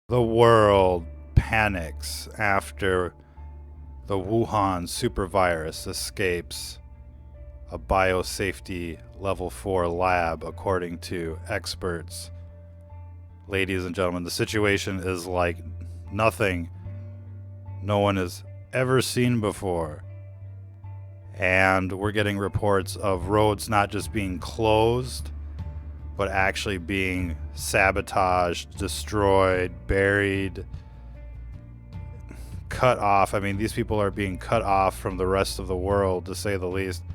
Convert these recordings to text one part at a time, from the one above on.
The world panics after the Wuhan supervirus escapes a biosafety level 4 lab, according to experts. Ladies and gentlemen, the situation is like nothing no one has ever seen before. And we're getting reports of roads not just being closed, but actually being sabotaged, destroyed, buried, cut off. I mean, these people are being cut off from the rest of the world, to say the least.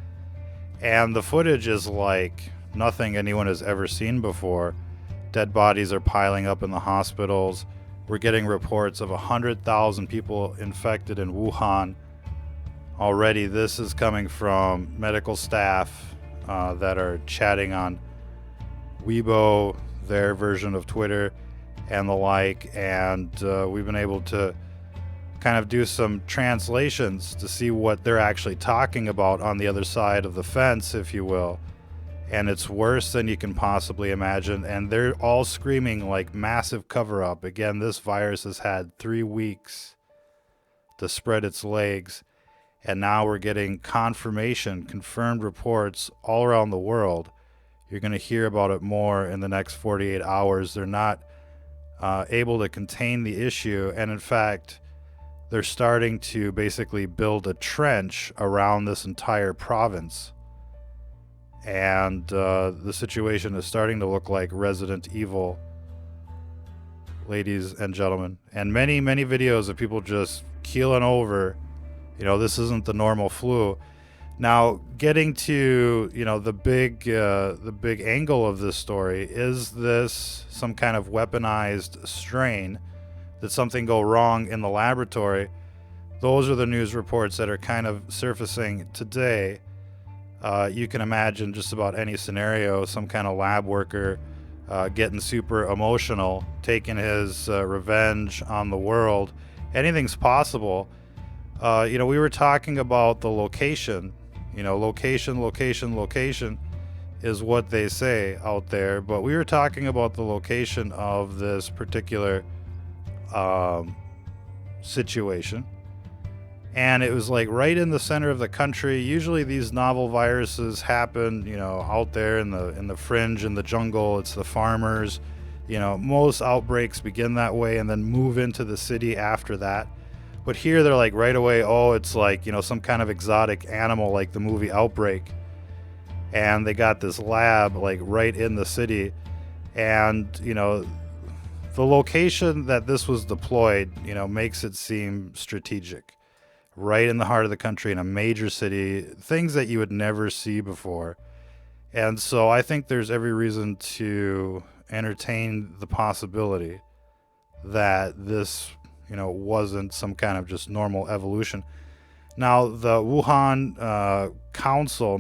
And the footage is like nothing anyone has ever seen before. Dead bodies are piling up in the hospitals. We're getting reports of 100,000 people infected in Wuhan already. This is coming from medical staff that are chatting on Weibo, their version of Twitter, and the like. And we've been able to kind of do some translations to see what they're actually talking about on the other side of the fence, if you will. And it's worse than you can possibly imagine. And they're all screaming like massive cover up. Again, this virus has had 3 weeks to spread its legs. And now we're getting confirmed reports all around the world. You're going to hear about it more in the next 48 hours. They're not able to contain the issue. And in fact, they're starting to basically build a trench around this entire province. And the situation is starting to look like Resident Evil, ladies and gentlemen. And many, many videos of people just keeling over. You know, this isn't the normal flu. Now, getting to, the big angle of this story, is this some kind of weaponized strain? Did something go wrong in the laboratory? Those are the news reports that are kind of surfacing today. You can imagine just about any scenario, some kind of lab worker getting super emotional, taking his revenge on the world. Anything's possible. We were talking about the location. Location is what they say out there. But we were talking about the location of this particular situation. And it was like right in the center of the country. Usually these novel viruses happen, out there in the fringe, in the jungle. It's the farmers. Most outbreaks begin that way and then move into the city after that. But here they're like right away, it's like, some kind of exotic animal like the movie Outbreak. And they got this lab like right in the city. And, the location that this was deployed, makes it seem strategic. Right in the heart of the country, in a major city, things that you would never see before. And so I think there's every reason to entertain the possibility that this, wasn't some kind of just normal evolution. Now, the Wuhan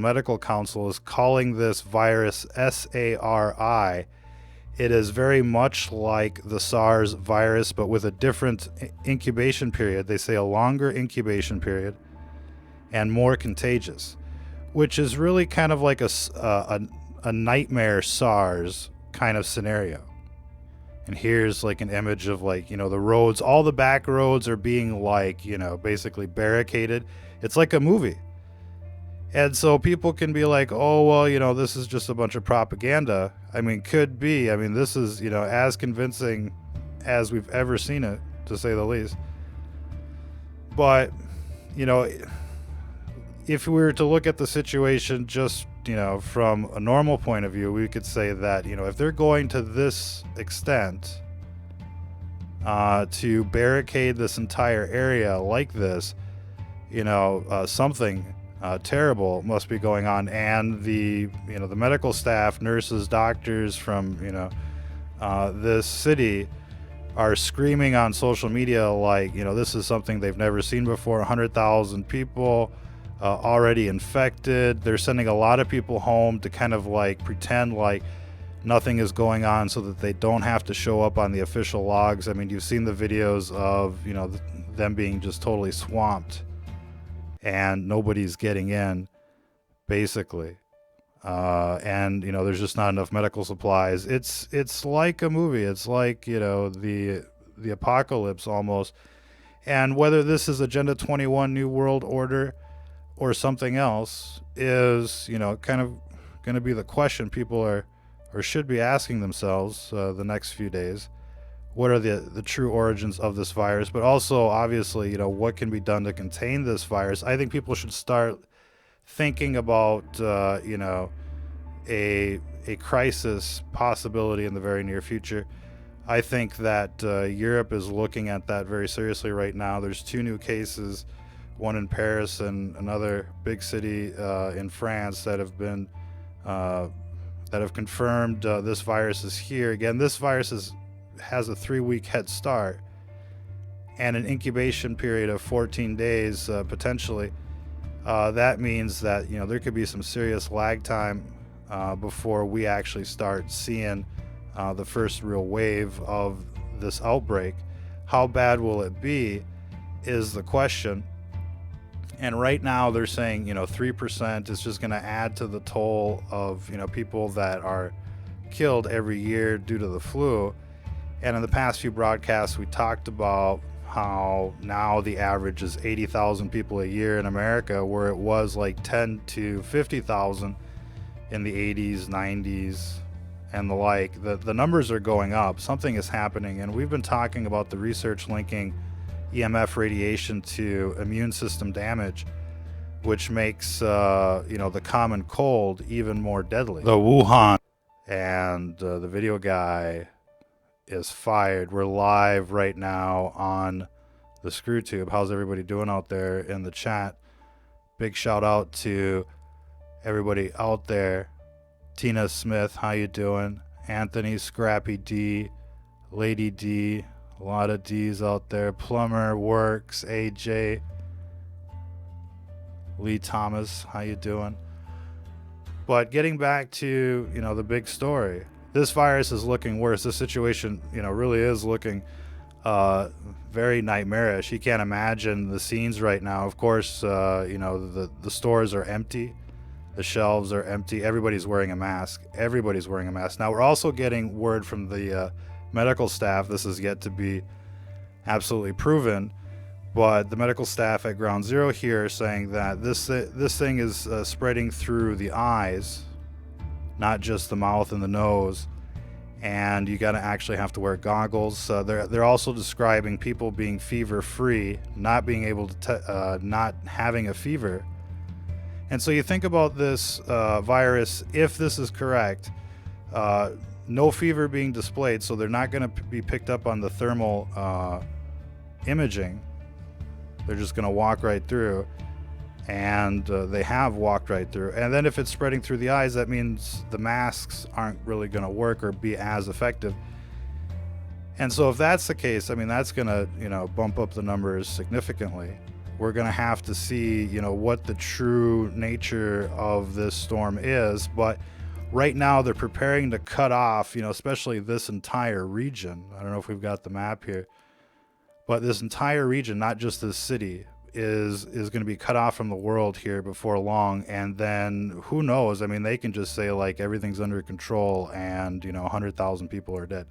Medical Council is calling this virus SARI. It is very much like the SARS virus, but with a different incubation period. They say a longer incubation period and more contagious, which is really kind of like a nightmare SARS kind of scenario. And here's like an image of like, the roads, all the back roads are being like, basically barricaded. It's like a movie. And so people can be like, this is just a bunch of propaganda. I mean, could be. I mean, this is, as convincing as we've ever seen it, to say the least. But, if we were to look at the situation just, from a normal point of view, we could say that, if they're going to this extent to barricade this entire area like this, something terrible must be going on. And the medical staff, nurses, doctors from this city are screaming on social media like, this is something they've never seen before. 100,000 people already infected. They're sending a lot of people home to kind of like pretend like nothing is going on so that they don't have to show up on the official logs. I mean, you've seen the videos of them being just totally swamped and nobody's getting in, basically. And there's just not enough medical supplies. It's like a movie. It's like the the apocalypse almost. And whether this is Agenda 21 New World Order or something else is, kind of going to be the question people are or should be asking themselves the next few days. What are the true origins of this virus? But also, obviously, what can be done to contain this virus? I think people should start thinking about, a crisis possibility in the very near future. I think that Europe is looking at that very seriously right now. There's 2 new cases, one in Paris and another big city in France that have been that have confirmed this virus is here. Again, this virus has a 3-week head start and an incubation period of 14 days potentially. That means that there could be some serious lag time before we actually start seeing the first real wave of this outbreak. How bad will it be is the question. And right now they're saying 3% is just going to add to the toll of people that are killed every year due to the flu. And in the past few broadcasts we talked about how now the average is 80,000 people a year in America, where it was like 10 to 50,000 in the 80s, 90s, and the like. The numbers are going up. Something is happening, and we've been talking about the research linking EMF radiation to immune system damage, which makes the common cold even more deadly. The Wuhan and the video guy is fired. We're live right now on the ScrewTube. How's everybody doing out there in the chat? Big shout out to everybody out there. Tina Smith, how you doing? Anthony, Scrappy D, Lady D, a lot of D's out there. Plumber Works, AJ, Lee Thomas, how you doing? But getting back to the big story, this virus is looking worse. This situation really is looking very nightmarish. You can't imagine the scenes right now. Of course, the stores are empty. The shelves are empty. Everybody's wearing a mask. Now, we're also getting word from the medical staff. This is yet to be absolutely proven, but the medical staff at Ground Zero here are saying that this thing is spreading through the eyes, not just the mouth and the nose, and you gotta actually have to wear goggles. They're also describing people being fever-free, not being able to not having a fever. And so you think about this virus, if this is correct, no fever being displayed, so they're not going to be picked up on the thermal imaging. They're just going to walk right through, and they have walked right through. And then if it's spreading through the eyes, that means the masks aren't really going to work or be as effective. And so if that's the case, that's going to bump up the numbers significantly. We're going to have to see, what the true nature of this storm is. But right now they're preparing to cut off, especially this entire region. I don't know if we've got the map here, but this entire region, not just this city, is going to be cut off from the world here before long. And then who knows? They can just say like everything's under control and, 100,000 people are dead.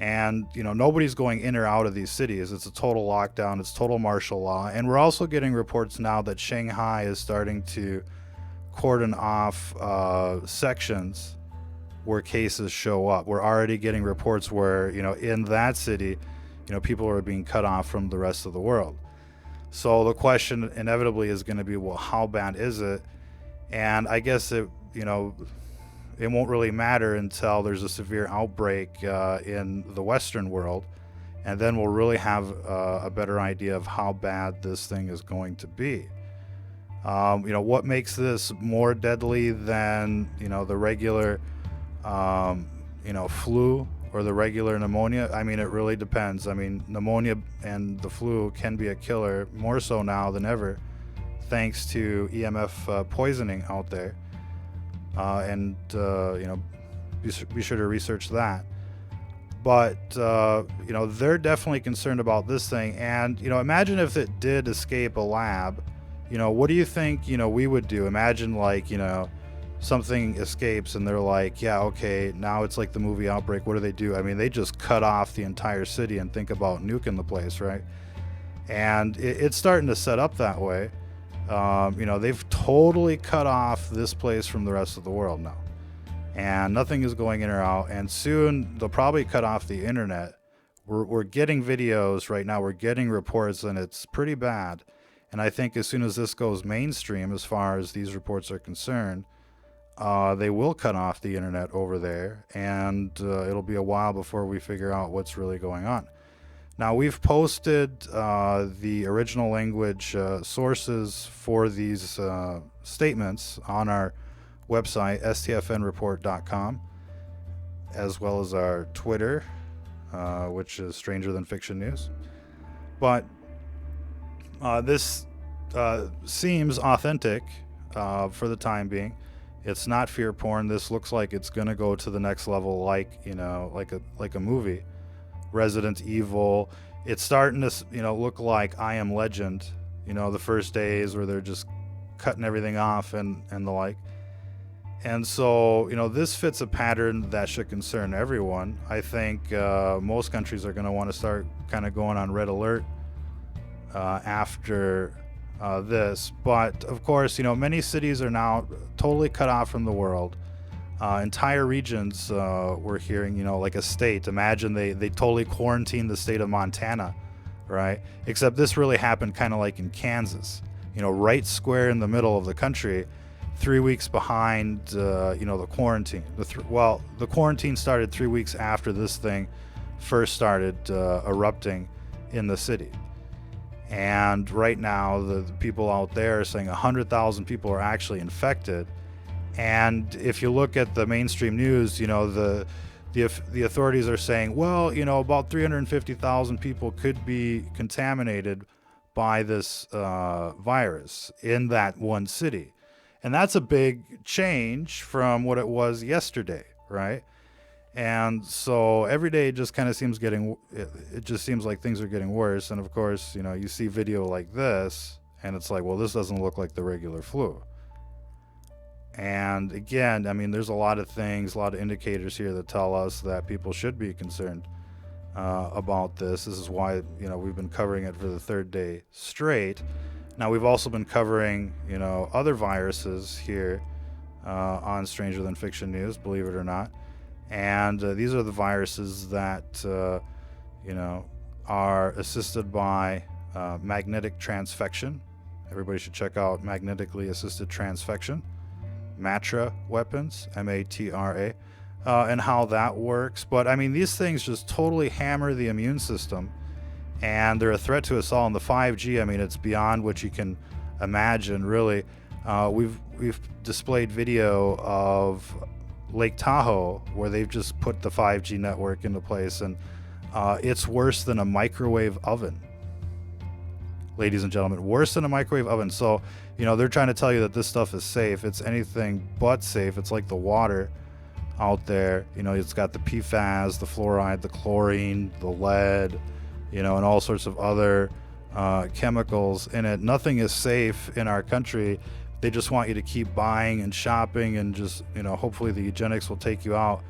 And, nobody's going in or out of these cities. It's a total lockdown. It's total martial law. And we're also getting reports now that Shanghai is starting to cordon off sections where cases show up. We're already getting reports where, in that city, people are being cut off from the rest of the world. So the question inevitably is going to be, well, how bad is it? And I guess it won't really matter until there's a severe outbreak in the Western world, and then we'll really have a better idea of how bad this thing is going to be. What makes this more deadly than the regular flu or the regular pneumonia? It really depends. Pneumonia and the flu can be a killer, more so now than ever, thanks to EMF poisoning out there. Be sure to research that. But they're definitely concerned about this thing. And imagine if it did escape a lab. What do you think we would do? Imagine like something escapes and they're like, yeah, okay, now it's like the movie Outbreak. What do they do? I mean, they just cut off the entire city and think about nuking the place, right? And it's starting to set up that way. They've totally cut off this place from the rest of the world now, and nothing is going in or out. And soon they'll probably cut off the internet. We're getting videos right now. We're getting reports, and it's pretty bad. And I think as soon as this goes mainstream, as far as these reports are concerned, they will cut off the internet over there, and it'll be a while before we figure out what's really going on. Now, we've posted the original language sources for these statements on our website, stfnreport.com, as well as our Twitter, which is Stranger Than Fiction News. But this seems authentic for the time being. It's not fear porn. This looks like it's going to go to the next level, like a movie. Resident Evil. It's starting to look like I Am Legend, the first days where they're just cutting everything off and the like. And so this fits a pattern that should concern everyone. I think most countries are going to want to start kind of going on red alert after this. But of course, many cities are now totally cut off from the world. Entire regions we're hearing, like a state. Imagine they totally quarantined the state of Montana, right? Except this really happened kind of like in Kansas, right square in the middle of the country, 3 weeks behind, the quarantine. The quarantine started 3 weeks after this thing first started erupting in the city. And right now, the people out there are saying 100,000 people are actually infected. And if you look at the mainstream news, the authorities are saying, well, about 350,000 people could be contaminated by this virus in that one city. And that's a big change from what it was yesterday, right? And so every day it just kind of seems it just seems like things are getting worse. And of course, you see video like this and it's like, well, this doesn't look like the regular flu. And again, I mean, there's a lot of things, a lot of indicators here that tell us that people should be concerned about this. This is why, we've been covering it for the third day straight. Now, we've also been covering, other viruses here on Stranger Than Fiction News, believe it or not. And these are the viruses that, are assisted by magnetic transfection. Everybody should check out magnetically assisted transfection. MATRA weapons, MATRA, and how that works. But I mean, these things just totally hammer the immune system, and they're a threat to us all. And the 5G, I mean, it's beyond what you can imagine, really. We've displayed video of Lake Tahoe where they've just put the 5G network into place, and it's worse than a microwave oven. Ladies and gentlemen, worse than a microwave oven. So, they're trying to tell you that this stuff is safe. It's anything but safe. It's like the water out there. It's got the PFAS, the fluoride, the chlorine, the lead, and all sorts of other chemicals in it. Nothing is safe in our country. They just want you to keep buying and shopping and just, hopefully the eugenics will take you out.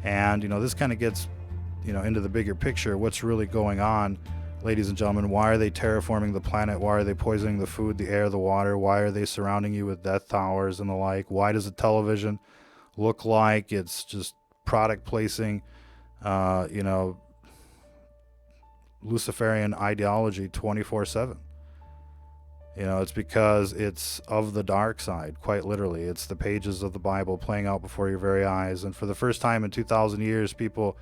And, this kind of gets, into the bigger picture. What's really going on? Ladies and gentlemen, why are they terraforming the planet? Why are they poisoning the food, the air, the water? Why are they surrounding you with death towers and the like? Why does a television look like it's just product placing, Luciferian ideology 24/7? It's because it's of the dark side, quite literally. It's the pages of the Bible playing out before your very eyes. And for the first time in 2,000 years, people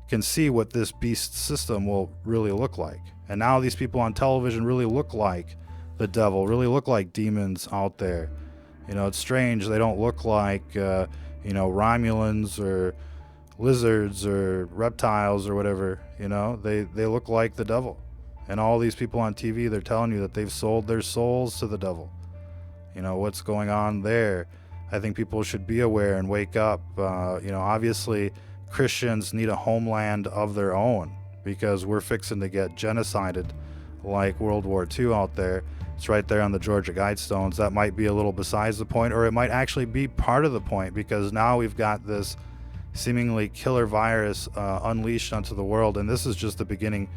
can see what this beast system will really look like. And now these people on television really look like the devil, really look like demons out there. It's strange. They don't look like, Romulans or lizards or reptiles or whatever. They look like the devil. And all these people on TV, they're telling you that they've sold their souls to the devil. What's going on there? I think people should be aware and wake up. Obviously, Christians need a homeland of their own because we're fixing to get genocided like World War II out there. It's right there on the Georgia Guidestones. That might be a little besides the point, or it might actually be part of the point, because now we've got this seemingly killer virus unleashed onto the world, and this is just the beginning,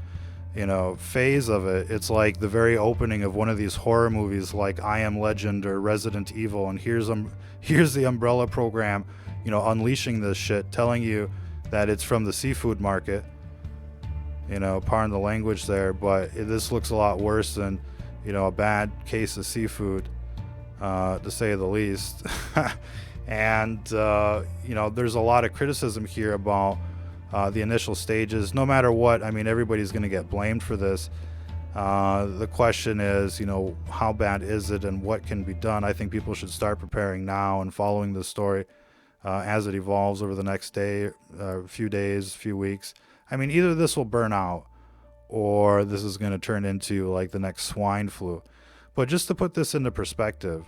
phase of it. It's like the very opening of one of these horror movies like I Am Legend or Resident Evil, and here's the Umbrella program, unleashing this shit, telling you that it's from the seafood market, pardon the language there, but this looks a lot worse than a bad case of seafood, to say the least. And there's a lot of criticism here about the initial stages. No matter what, I mean, everybody's going to get blamed for this. The question is, how bad is it and what can be done? I think people should start preparing now and following the story as it evolves over the next day, few days, few weeks. I mean, either this will burn out or this is going to turn into like the next swine flu. But just to put this into perspective,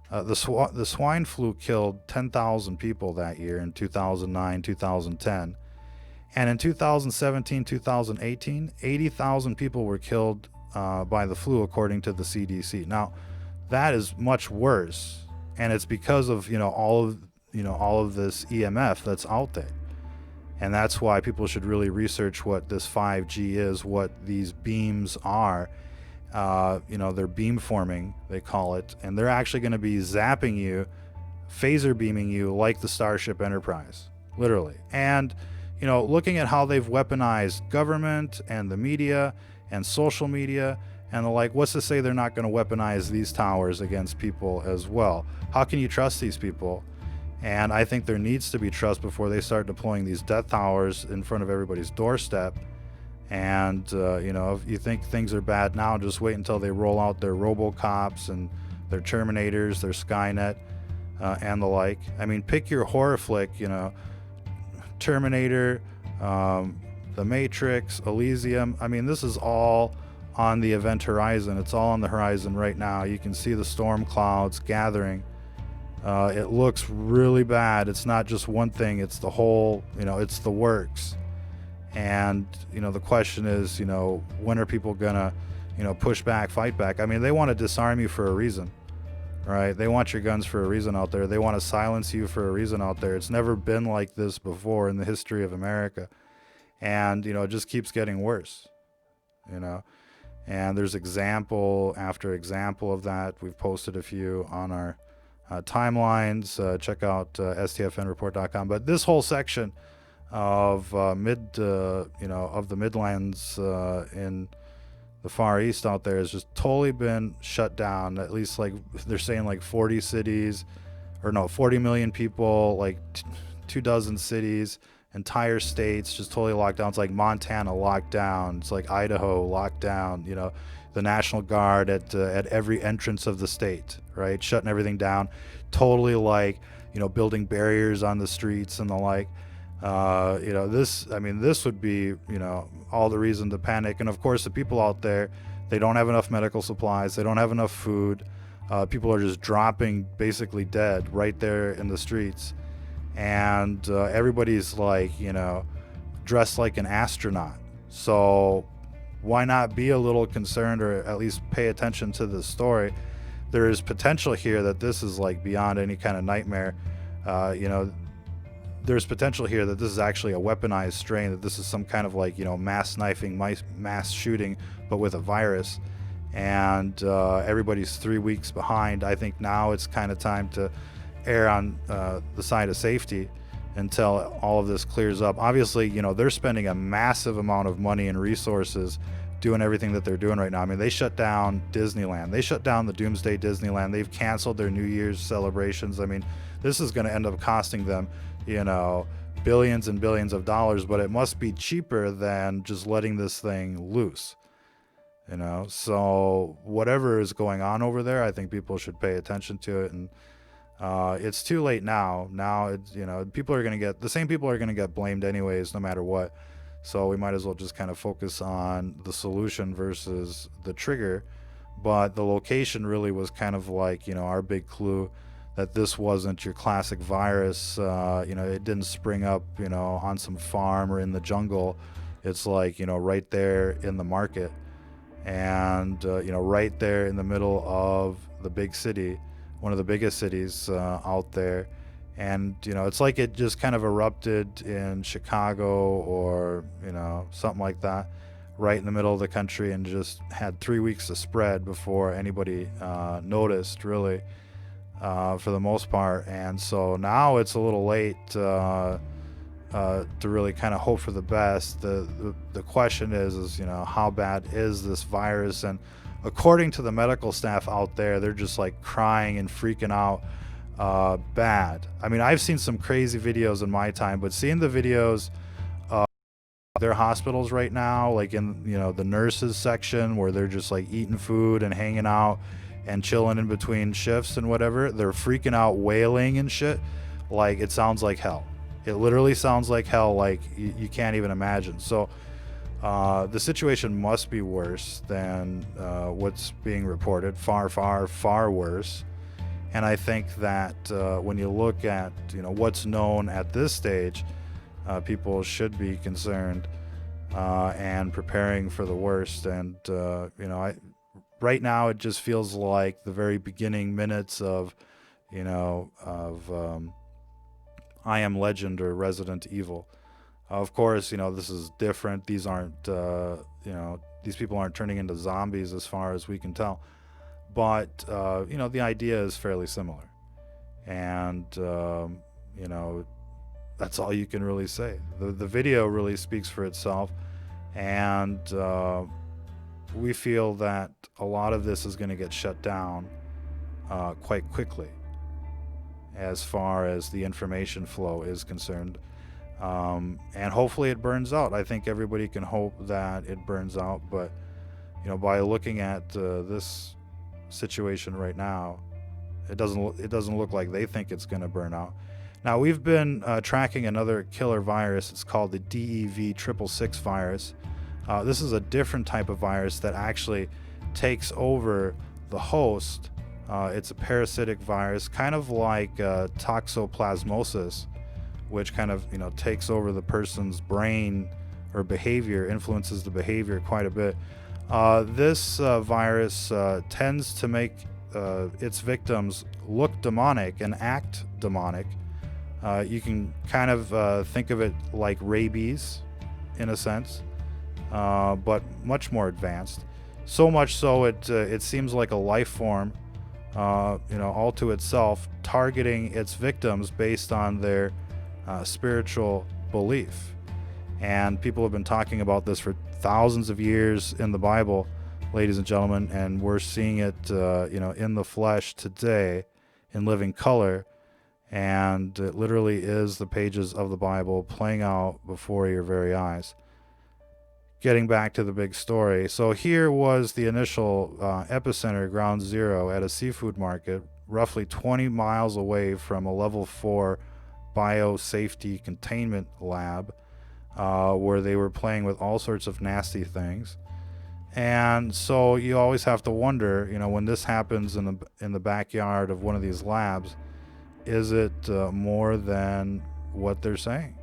the swine flu killed 10,000 people that year in 2009, 2010. And in 2017, 2018, 80,000 people were killed by the flu, according to the CDC. Now, that is much worse, and it's because of all of this EMF that's out there. And that's why people should really research what this 5G is, what these beams are. They're beam forming, they call it, and they're actually going to be zapping you, phaser beaming you like the Starship Enterprise, literally. And, looking at how they've weaponized government and the media and social media and the like, what's to say they're not going to weaponize these towers against people as well? How can you trust these people? And I think there needs to be trust before they start deploying these death towers in front of everybody's doorstep. And, if you think things are bad now, just wait until they roll out their RoboCops and their Terminators, their Skynet, and the like. I mean, pick your horror flick, Terminator, The Matrix, Elysium. I mean, this is all on the event horizon. It's all on the horizon right now. You can see the storm clouds gathering. It looks really bad. It's not just one thing. It's the whole, it's the works. And, the question is, when are people gonna, push back, fight back? I mean, they want to disarm you for a reason, right? They want your guns for a reason out there. They want to silence you for a reason out there. It's never been like this before in the history of America. And, it just keeps getting worse, and there's example after example of that. We've posted a few on our timelines. Check out stfnreport.com. But this whole section of of the Midlands in the Far East out there has just totally been shut down. At least, like, they're saying, like 40 cities, or no, 40 million people, like 24 cities, entire states just totally locked down. It's like Montana locked down. It's like Idaho locked down. The National Guard at every entrance of the state, right, shutting everything down. Totally, like, building barriers on the streets and the like. This would be, all the reason to panic. And of course, the people out there, they don't have enough medical supplies. They don't have enough food. People are just dropping basically dead right there in the streets. And everybody's like, dressed like an astronaut. So why not be a little concerned, or at least pay attention to this story? There is potential here that this is like beyond any kind of nightmare. There's potential here that this is actually a weaponized strain, that this is some kind of like, mass knifing, mass shooting, but with a virus. And everybody's 3 weeks behind. I think now it's kind of time to err on the side of safety until all of this clears up. Obviously, they're spending a massive amount of money and resources doing everything that they're doing right now. I mean, they shut down Disneyland. They shut down the Doomsday Disneyland. They've canceled their New Year's celebrations. I mean, this is going to end up costing them, billions and billions of dollars, but it must be cheaper than just letting this thing loose. So whatever is going on over there, I think people should pay attention to it. And it's too late now. Now it's, people are going to get, the same people are going to get blamed anyways, no matter what. So we might as well just kind of focus on the solution versus the trigger. But the location really was kind of like, our big clue that this wasn't your classic virus. It didn't spring up, on some farm or in the jungle. It's like, right there in the market. and right there in the middle of the big city, one of the biggest cities out there. And it's like it just kind of erupted in Chicago, or something like that, right in the middle of the country, and just had 3 weeks to spread before anybody noticed, really, for the most part. And so now it's a little late to really kind of hope for the best. The question is how bad is this virus? And according to the medical staff out there, they're just like crying and freaking out bad. I mean, I've seen some crazy videos in my time, but seeing the videos of their hospitals right now, like in the nurses section, where they're just like eating food and hanging out and chilling in between shifts and whatever, they're freaking out, wailing and shit. Like, it sounds like hell. It literally sounds like hell, like you can't even imagine. So the situation must be worse than what's being reported. Far, far, far worse. And I think that when you look at what's known at this stage, people should be concerned and preparing for the worst. And right now it just feels like the very beginning minutes of I Am Legend or Resident Evil. Of course, this is different. These aren't these people aren't turning into zombies as far as we can tell. But the idea is fairly similar, and that's all you can really say. The video really speaks for itself, and we feel that a lot of this is going to get shut down quite quickly, as far as the information flow is concerned, and hopefully it burns out. I think everybody can hope that it burns out, but by looking at this situation right now, it doesn't look like they think it's going to burn out. Now, we've been tracking another killer virus. It's called the DEV666 virus. This is a different type of virus that actually takes over the host. It's a parasitic virus, kind of like toxoplasmosis, which kind of takes over the person's brain or behavior, influences the behavior quite a bit. This virus tends to make its victims look demonic and act demonic. You can kind of think of it like rabies, in a sense, but much more advanced. So much so it seems like a life form, all to itself, targeting its victims based on their spiritual belief. And people have been talking about this for thousands of years in the Bible, ladies and gentlemen, and we're seeing it, in the flesh today, in living color. And it literally is the pages of the Bible playing out before your very eyes. Getting back to the big story. So here was the initial epicenter, ground zero, at a seafood market, roughly 20 miles away from a level 4 biosafety containment lab, where they were playing with all sorts of nasty things. And so you always have to wonder, when this happens in the backyard of one of these labs, is it more than what they're saying?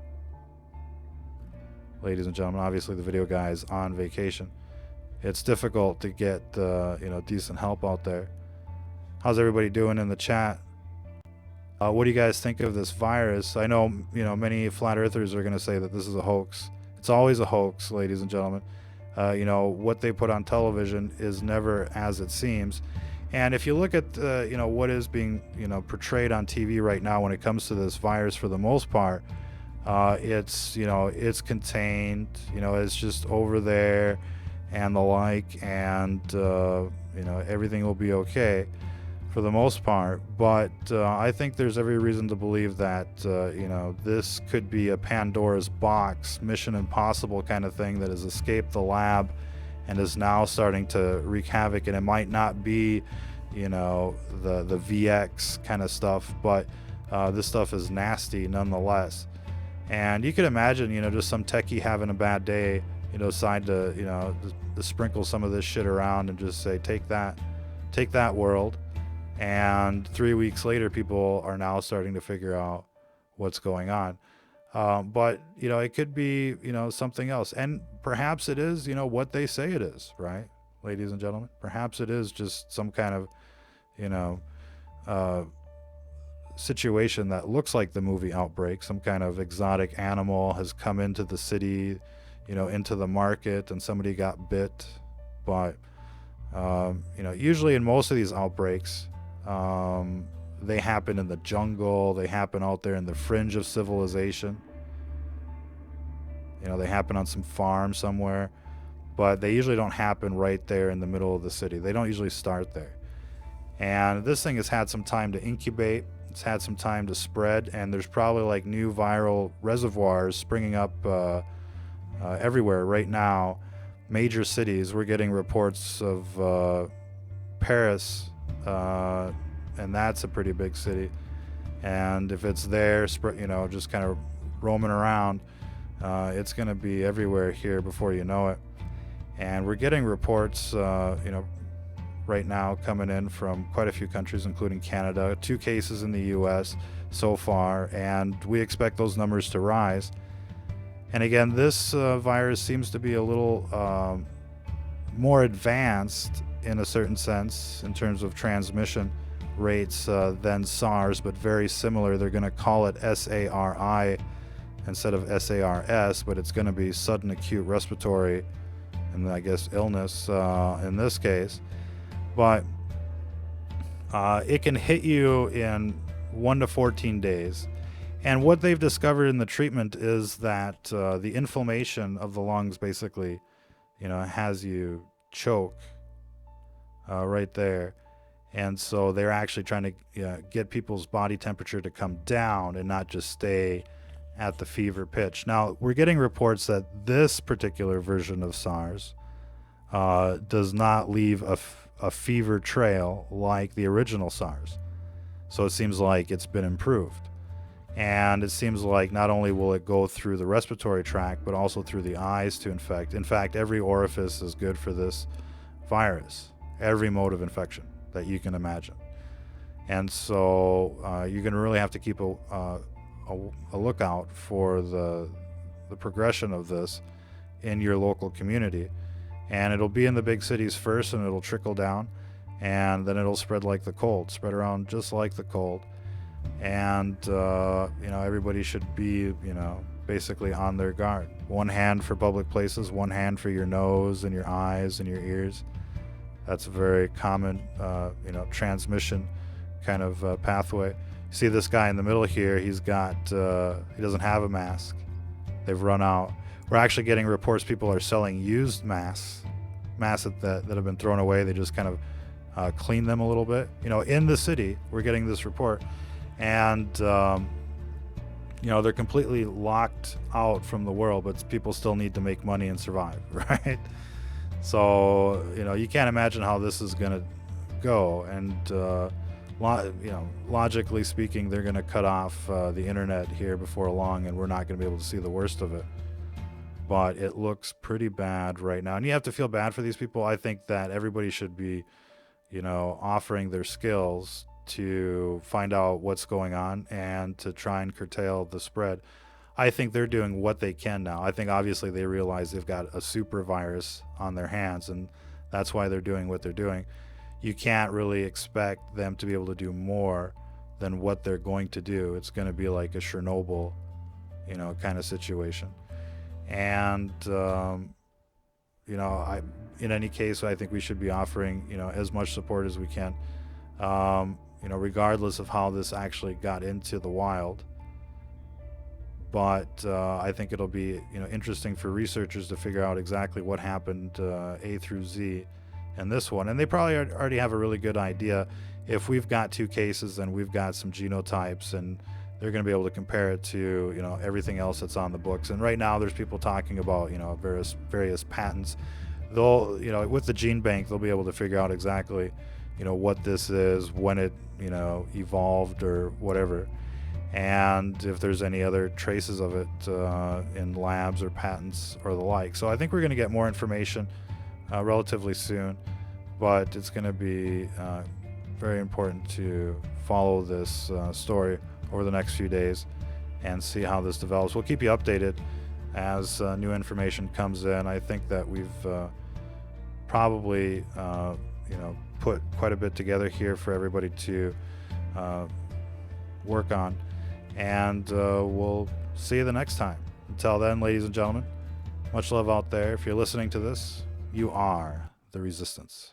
Ladies and gentlemen, obviously the video guy is on vacation. It's difficult to get decent help out there. How's everybody doing in the chat? What do you guys think of this virus? I know many flat earthers are going to say that this is a hoax. It's always a hoax, ladies and gentlemen. What they put on television is never as it seems. And if you look at what is being portrayed on TV right now when it comes to this virus, for the most part, it's contained, it's just over there and the like, and everything will be okay for the most part. But I think there's every reason to believe that this could be a Pandora's box, Mission Impossible kind of thing that has escaped the lab and is now starting to wreak havoc. And it might not be the VX kind of stuff, but this stuff is nasty nonetheless. And you could imagine just some techie having a bad day, decide to to sprinkle some of this shit around and just say, take that world. And 3 weeks later, people are now starting to figure out what's going on. But it could be something else, and perhaps it is what they say it is, right? ladies and gentlemen. Perhaps it is just some kind of, you know, uh, situation that looks like the movie Outbreak. Some kind of exotic animal has come into the city, into the market, and somebody got bit. But usually in most of these outbreaks, they happen in the jungle. They happen out there in the fringe of civilization. They happen on some farm somewhere, but they usually don't happen right there in the middle of the city. They don't usually start there. And this thing has had some time to incubate. It's had some time to spread, and there's probably like new viral reservoirs springing up everywhere right now. Major cities, we're getting reports of Paris, and that's a pretty big city. And if it's there, just kind of roaming around, it's going to be everywhere here before you know it. And we're getting reports, right now coming in from quite a few countries, including Canada. 2 cases in the U.S. so far, and we expect those numbers to rise. And again, this virus seems to be a little more advanced in a certain sense in terms of transmission rates than SARS, but very similar. They're going to call it SARI instead of SARS, but it's going to be sudden acute respiratory and I guess illness in this case. But it can hit you in 1 to 14 days. And what they've discovered in the treatment is that the inflammation of the lungs basically, has you choke right there. And so they're actually trying to get people's body temperature to come down and not just stay at the fever pitch. Now, we're getting reports that this particular version of SARS does not leave a fever trail like the original SARS. So it seems like it's been improved. And it seems like not only will it go through the respiratory tract, but also through the eyes to infect. In fact, every orifice is good for this virus, every mode of infection that you can imagine. And so you're going to really have to keep a lookout for the progression of this in your local community. And it'll be in the big cities first, and it'll trickle down, and then it'll spread like the cold, spread around just like the cold. And everybody should be basically on their guard. 1 hand for public places, 1 hand for your nose and your eyes and your ears. That's a very common transmission kind of pathway. You see this guy in the middle here, he doesn't have a mask. They've run out. We're actually getting reports people are selling used masks that have been thrown away. They just kind of clean them a little bit. In the city, we're getting this report. And, they're completely locked out from the world, but people still need to make money and survive, right? So, you can't imagine how this is going to go. And, logically speaking, they're going to cut off the internet here before long, and we're not going to be able to see the worst of it. But it looks pretty bad right now. And you have to feel bad for these people. I think that everybody should be, offering their skills to find out what's going on and to try and curtail the spread. I think they're doing what they can now. I think obviously they realize they've got a super virus on their hands, and that's why they're doing what they're doing. You can't really expect them to be able to do more than what they're going to do. It's going to be like a Chernobyl, kind of situation. And, in any case, I think we should be offering, as much support as we can. Regardless of how this actually got into the wild. But I think it'll be interesting for researchers to figure out exactly what happened A through Z in this one. And they probably already have a really good idea. If we've got 2 cases, then we've got some genotypes, and they're going to be able to compare it to everything else that's on the books. And right now there's people talking about various patents. They'll with the gene bank, they'll be able to figure out exactly what this is, when it evolved or whatever, and if there's any other traces of it in labs or patents or the like. So I think we're going to get more information relatively soon, but it's going to be very important to follow this story over the next few days and see how this develops. We'll keep you updated as new information comes in. I think that we've probably put quite a bit together here for everybody to work on, and we'll see you the next time. Until then, ladies and gentlemen, much love out there. If you're listening to this, you are the resistance.